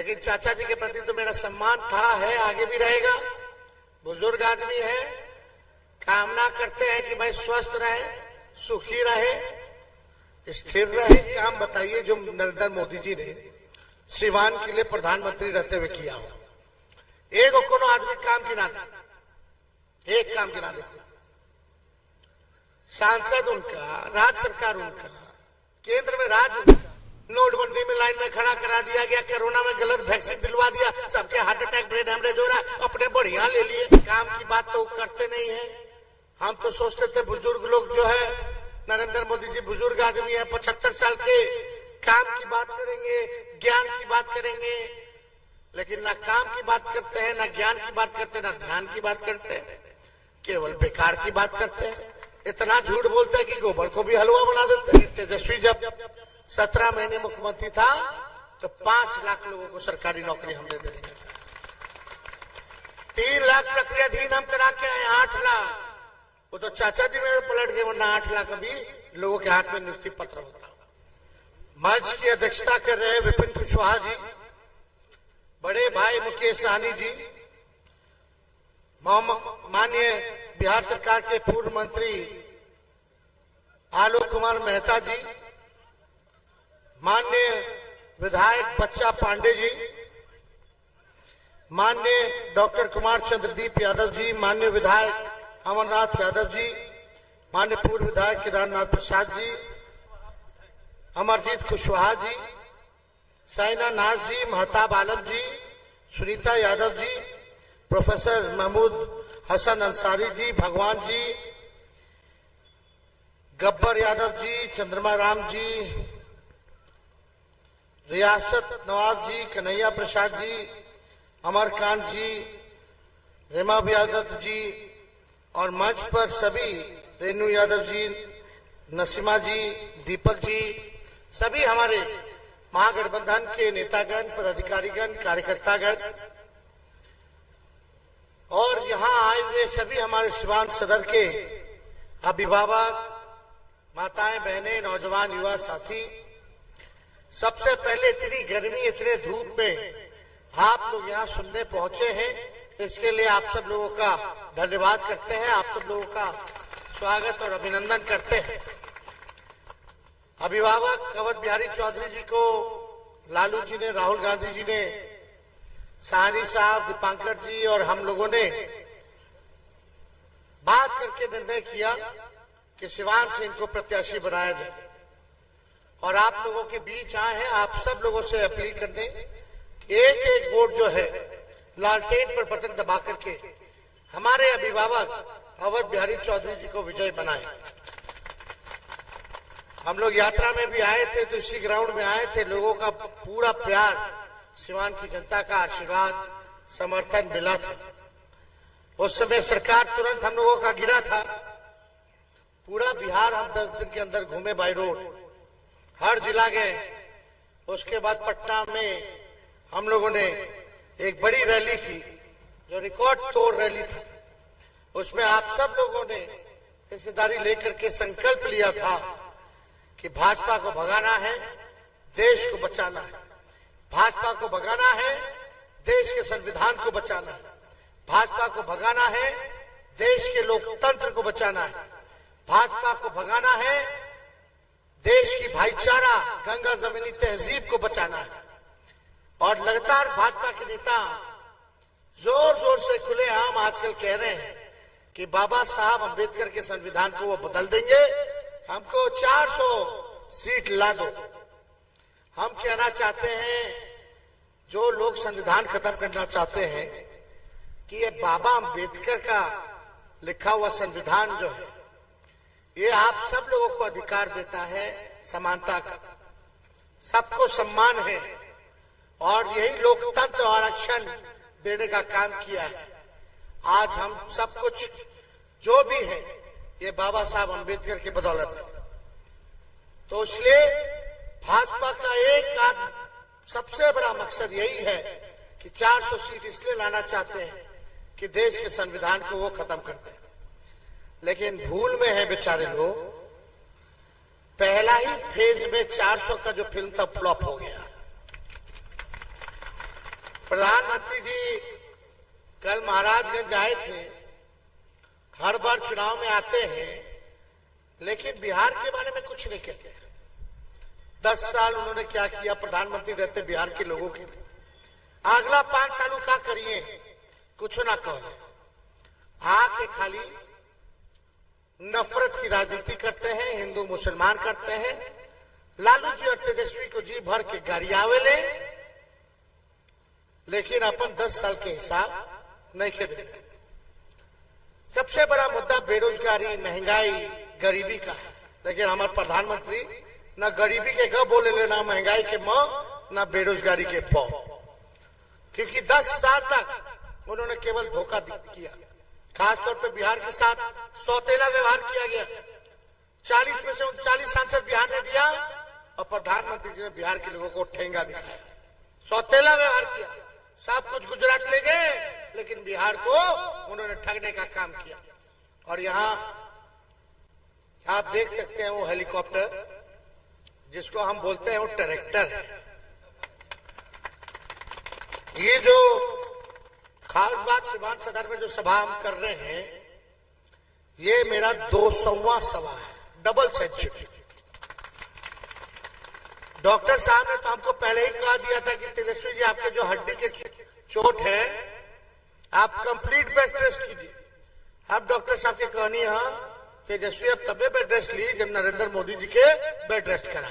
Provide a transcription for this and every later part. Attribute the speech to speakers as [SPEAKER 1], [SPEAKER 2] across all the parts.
[SPEAKER 1] लेकिन चाचा जी के प्रति तो मेरा सम्मान था, है, आगे भी रहेगा। बुजुर्ग आदमी है, कामना करते हैं कि भाई स्वस्थ रहे, सुखी रहे, स्थिर रहे। काम बताइए जो नरेंद्र मोदी जी ने सिवान के लिए प्रधानमंत्री रहते हुए किया हो। एक कोनो आदमी काम गिना दे, एक काम गिना दे। सांसद उनका, राज्य सरकार उनका, केंद्र में राज उनका, नोटबंदी में लाइन में खड़ा करा दिया गया, कोरोना में गलत वैक्सीन दिलवा दिया, सबके हार्ट अटैक ब्रेन हेमरेज हो रहा, अपने बढ़िया ले लिए। काम की बात तो करते नहीं है। हम तो सोचते थे बुजुर्ग लोग जो है, नरेंद्र मोदी जी बुजुर्ग आदमी है, 75 साल के, काम की बात करेंगे, ज्ञान की बात करेंगे, लेकिन ना काम की बात करते हैं, ना ज्ञान की बात करते हैं, ना ध्यान की बात करते हैं, केवल बेकार की बात करते हैं। इतना झूठ बोलते हैं कि गोबर को भी हलवा बना देते हैं। तेजस्वी जब 17 महीने मुख्यमंत्री था तो 5 लाख लोगों को सरकारी नौकरी हम दे देंगे। 3 लाख प्रक्रियाधीन हम करा के आए, 8 लाख वो तो चाचा जी मेरे पलट गए, वरना 8 लाख अभी लोगों के हाथ में नियुक्ति पत्र होता। मंच की अध्यक्षता कर रहे विपिन कुशवाहा जी, बड़े भाई मुकेश सहनी जी, माननीय बिहार सरकार के पूर्व मंत्री आलोक कुमार मेहता जी, माननीय विधायक बच्चा पांडे जी, माननीय डॉक्टर कुमार चंद्रदीप यादव जी, माननीय विधायक अमरनाथ यादव जी, माननीय पूर्व विधायक केदारनाथ प्रसाद जी, अमरजीत कुशवाहा जी, साइना नाज जी, महताब आलम जी, सुनीता यादव जी, प्रोफेसर महमूद हसन अंसारी जी, भगवान जी, गब्बर यादव जी, चंद्रमा राम जी, रियासत नवाज जी, कन्हैया प्रसाद जी, अमरकांत जी, रेमा यादव जी, और मंच पर सभी रेणु यादव जी, नसीमा जी, दीपक जी, सभी हमारे महागठबंधन के नेतागण, पदाधिकारीगण, कार्यकर्तागण और यहाँ आए हुए सभी हमारे सिवान सदर के अभिभावक, माताएं, बहनें, नौजवान, युवा साथी, सबसे पहले इतनी गर्मी, इतने धूप में आप लोग यहाँ सुनने पहुंचे हैं, इसके लिए आप सब लोगों का धन्यवाद करते हैं, आप सब लोगों का स्वागत और अभिनंदन करते हैं। अभिभावक अवध बिहारी चौधरी जी को लालू जी ने, राहुल गांधी जी ने, सहनी साहब, दीपांकर जी और हम लोगों ने बात करके निर्णय किया कि सिवान से इनको प्रत्याशी बनाया जाए। और आप लोगों के बीच आए हैं, आप सब लोगों से अपील करने, एक एक वोट जो है लालटेन पर बटन दबा करके हमारे अभिभावक अवध बिहारी चौधरी जी को विजय बनाए। हम लोग यात्रा में भी आए थे तो इसी ग्राउंड में आए थे, लोगों का पूरा प्यार, सिवान की जनता का आशीर्वाद, समर्थन मिला था। उस समय सरकार तुरंत हम लोगों का गिरा था। पूरा बिहार हम 10 दिन के अंदर घूमे, बाई रोड हर जिला गए। उसके बाद पटना में हम लोगों ने एक बड़ी रैली की जो रिकॉर्ड तोड़ रैली था। उसमें आप सब लोगों ने हिस्सेदारी लेकर के संकल्प लिया था कि भाजपा को भगाना है, देश को बचाना है। भाजपा को भगाना है, देश के संविधान को बचाना है। भाजपा को भगाना है, देश के लोकतंत्र को बचाना है। भाजपा को भगाना है, देश की भाईचारा, गंगा जमीनी तहजीब को बचाना है। और लगातार भाजपा के नेता जोर जोर से खुलेआम आजकल कह रहे हैं कि बाबा साहब अम्बेडकर के संविधान को वो बदल देंगे, हमको 400 सीट ला दो। हम कहना चाहते हैं, जो लोग संविधान खत्म करना चाहते हैं, कि ये बाबा अम्बेडकर का लिखा हुआ संविधान जो है, ये आप सब लोगों को अधिकार देता है समानता का, सबको सम्मान है, और यही लोकतंत्र और आरक्षण देने का काम किया है। आज हम सब कुछ जो भी है ये बाबा साहब अम्बेडकर की बदौलत है। तो इसलिए भाजपा का एक सबसे बड़ा मकसद यही है कि 400 सीट इसलिए लाना चाहते हैं कि देश के संविधान को वो खत्म कर दें। लेकिन भूल में है बेचारे लोग, पहला ही फेज में 400 का जो फिल्म था फ्लॉप हो गया। प्रधानमंत्री जी कल महाराजगंज आए थे। हर बार चुनाव में आते हैं लेकिन बिहार के बारे में कुछ नहीं कहते। 10 साल उन्होंने क्या किया प्रधानमंत्री रहते बिहार के लोगों के लिए। अगला 5 सालों का करिए कुछ ना कहो। आके खाली नफरत की राजनीति करते हैं, हिंदू मुसलमान करते हैं। लालू जी और तेजस्वी को जी भर के गरियावे ले, लेकिन अपन 10 साल के हिसाब नहीं के देते। सबसे बड़ा मुद्दा बेरोजगारी, महंगाई, गरीबी का है। लेकिन हमारे प्रधानमंत्री न गरीबी के ग बोले ले, ना महंगाई के म, ना बेरोजगारी के प। क्योंकि 10 साल तक उन्होंने केवल धोखा किया। खासतौर पर बिहार के साथ सौतेला व्यवहार किया गया। 40 में से 39 सांसद बिहार ने दिया और प्रधानमंत्री जी ने बिहार के लोगों को ठेंगा दिखाया। सौतेला व्यवहार किया। सब कुछ गुजरात ले गए लेकिन बिहार को उन्होंने ठगने का काम किया। और यहां आप देख सकते हैं वो हेलीकॉप्टर जिसको हम बोलते हैं वो ट्रैक्टर है। ये जो खास बात सिवान सदर में जो सभा हम कर रहे हैं, ये मेरा 200वां सभा है, डबल सेंचुरी। डॉक्टर साहब ने तो हमको पहले ही कहा दिया था कि तेजस्वी जी आपके जो हड्डी के चोट है आप कंप्लीट बेड रेस्ट कीजिए। अब डॉक्टर साहब की कहानी है तेजस्वी अब तबे बेड रेस्ट ली जब नरेंद्र मोदी जी के बेड रेस्ट करा।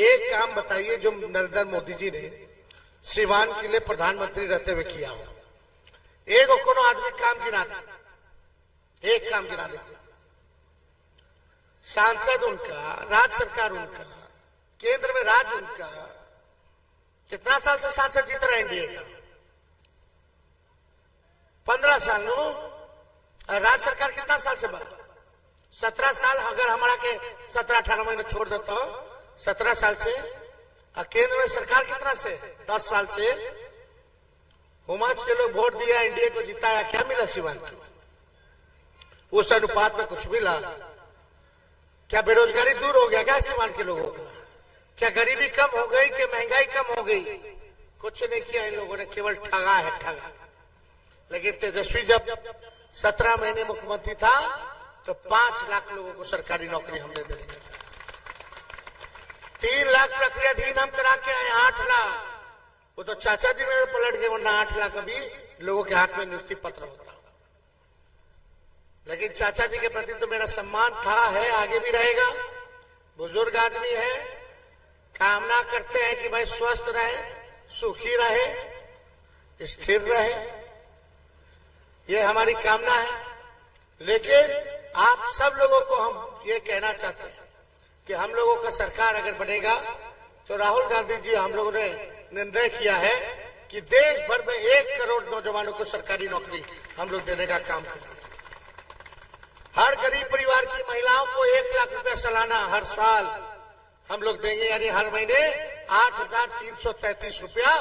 [SPEAKER 1] एक काम बताइए जो नरेंद्र मोदी जी ने सिवान के लिए प्रधानमंत्री रहते हुए किया हो। एक कोनो आदमी काम गिना दे, एक काम गिना दे। सांसद उनका, राज्य सरकार उनका, केंद्र में राज्य उनका। कितना साल से सांसद जीत रहे एनडीए का? 15 साल। राज्य सरकार कितना साल से बाद? 17 साल। अगर हमारा के 17-18 महीने छोड़ देता हो 17 साल से। और केंद्र में सरकार कितना से? 10 साल से। हुमाच के लोग वोट दिया, एनडीए को जिताया, क्या मिला सिवान को? उस अनुपात में कुछ मिला? क्या बेरोजगारी दूर हो गया क्या सिवान के लोगों का? क्या गरीबी कम हो गई कि महंगाई कम हो गई? कुछ नहीं किया इन लोगों ने, केवल ठगा है, ठगा। लेकिन तेजस्वी जब 17 महीने मुख्यमंत्री था तो 5 लाख लोगों को सरकारी नौकरी हमने दे दी। 3 लाख प्रक्रियाधीन हम करा के आए, 8 लाख। वो तो चाचा जी मेरे पलट गए, वरना 8 लाख अभी लोगों के हाथ में नियुक्ति पत्र होता। लेकिन चाचा जी के प्रति तो मेरा सम्मान था, है, आगे भी रहेगा। बुजुर्ग आदमी है। कामना करते हैं कि भाई स्वस्थ रहे, सुखी रहे, स्थिर रहे, ये हमारी कामना है। लेकिन आप सब लोगों को हम ये कहना चाहते हैं कि हम लोगों का सरकार अगर बनेगा तो राहुल गांधी जी हम लोगों ने निर्णय किया है कि देश भर में 1 करोड़ नौजवानों को सरकारी नौकरी हम लोग देने का काम करेंगे। हर गरीब परिवार की महिलाओं को 1 लाख रुपया सालाना हर साल हम लोग देंगे। यानी हर महीने 8,333 रुपया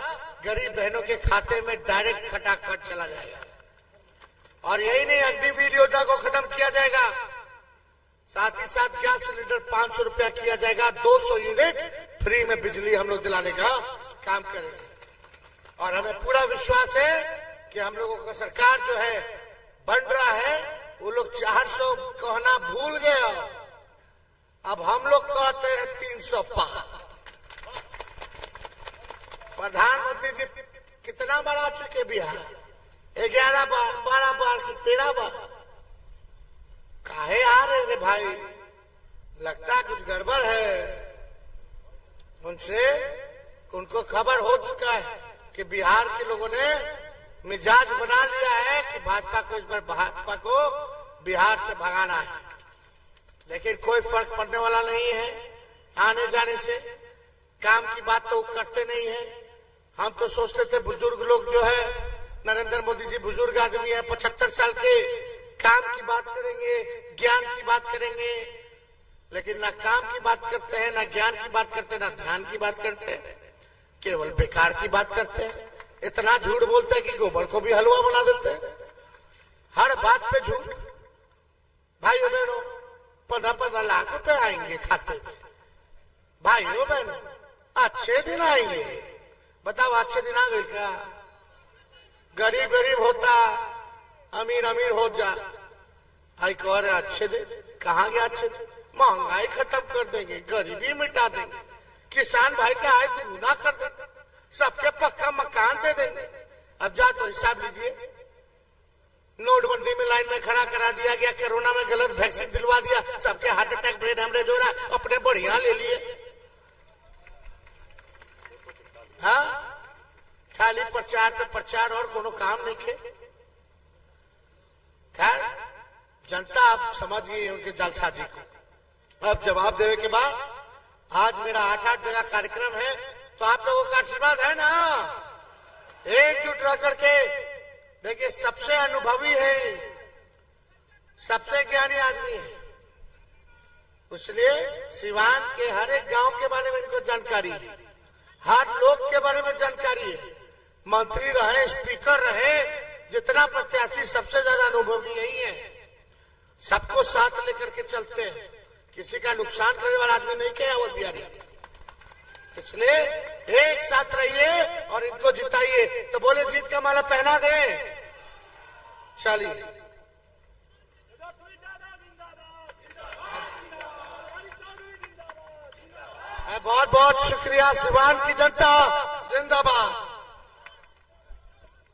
[SPEAKER 1] गरीब बहनों के खाते में डायरेक्ट खटाखट चला जाएगा। और यही नहीं, अग्निवीर योजना को खत्म किया जाएगा। साथ ही साथ गैस सिलेंडर 500 रुपया किया जाएगा। 200 यूनिट फ्री में बिजली हम लोग दिलाने का काम करेंगे। और हमें पूरा विश्वास है कि हम लोगों का सरकार जो है बन रहा है। वो लोग 400 कहना भूल गए, अब हम लोग कहते हैं 300 पार। प्रधानमंत्री जी कितना बार आ चुके बिहार? 11 बार, 12 बार कि 13 बार। काहे आ रहे रे भाई? लगता है कुछ गड़बड़ है। उनको खबर हो चुका है कि बिहार के लोगों ने मिजाज बना लिया है कि भाजपा को इस बार भाजपा को बिहार से भगाना है। लेकिन कोई फर्क पड़ने वाला नहीं है आने जाने से। काम की बात तो करते नहीं है। हम तो सोचते थे बुजुर्ग लोग जो है, नरेंद्र मोदी जी बुजुर्ग आदमी है, 75 साल के, काम की बात करेंगे, ज्ञान की बात करेंगे। लेकिन ना काम की बात करते हैं, ना ज्ञान की बात करते हैं, ना ध्यान की बात करते हैं, केवल बेकार की बात करते हैं। इतना झूठ बोलते हैं कि गोबर को भी हलवा बना देते हैं। हर बात पे झूठ। भाइयों बहनों, 15-15 लाख रुपए आएंगे खाते में। भाइयों बहनों, अच्छे दिन आएंगे। बताओ अच्छे दिन आ गए क्या? गरीब गरीब होता, अमीर अमीर हो जा। आई कह रहे अच्छे दिन कहाँ गया? अच्छे दिन महंगाई खत्म कर देंगे, गरीबी मिटा देंगे, किसान भाई का आय दुगुना कर देंगे, सबके पक्का मकान दे देंगे। अब जा तो हिसाब लीजिए, नोटबंदी में लाइन में खड़ा करा दिया गया, कोरोना में गलत वैक्सीन दिलवा दिया, सबके हार्ट अटैक ब्रेन हेमरेज हो रहा, अपने बढ़िया ले लिए। हाँ, खाली प्रचार पे प्रचार और कोनो काम नहीं खे। खैर जनता अब समझ गई उनके जालसाजी को। अब जवाब देने के बाद आज मेरा 8-8 जगह कार्यक्रम है, तो आप लोगों का आशीर्वाद है ना? एकजुट रह करके देखिए, सबसे अनुभवी है, सबसे ज्ञानी आदमी है, इसलिए सिवान के हर एक गांव के बारे में इनको जानकारी है, हर लोग के बारे में जानकारी है। मंत्री रहे, स्पीकर रहे, जितना प्रत्याशी सबसे ज्यादा अनुभवी यही है। सबको साथ लेकर के चलते हैं, किसी का नुकसान करने वाला आदमी नहीं क्या वो बिहारी। इसलिए एक साथ रहिए और इनको जिताइए। तो बोले जीत का माला पहना दे। चलिए, बहुत बहुत शुक्रिया। सिवान की जनता जिंदाबाद।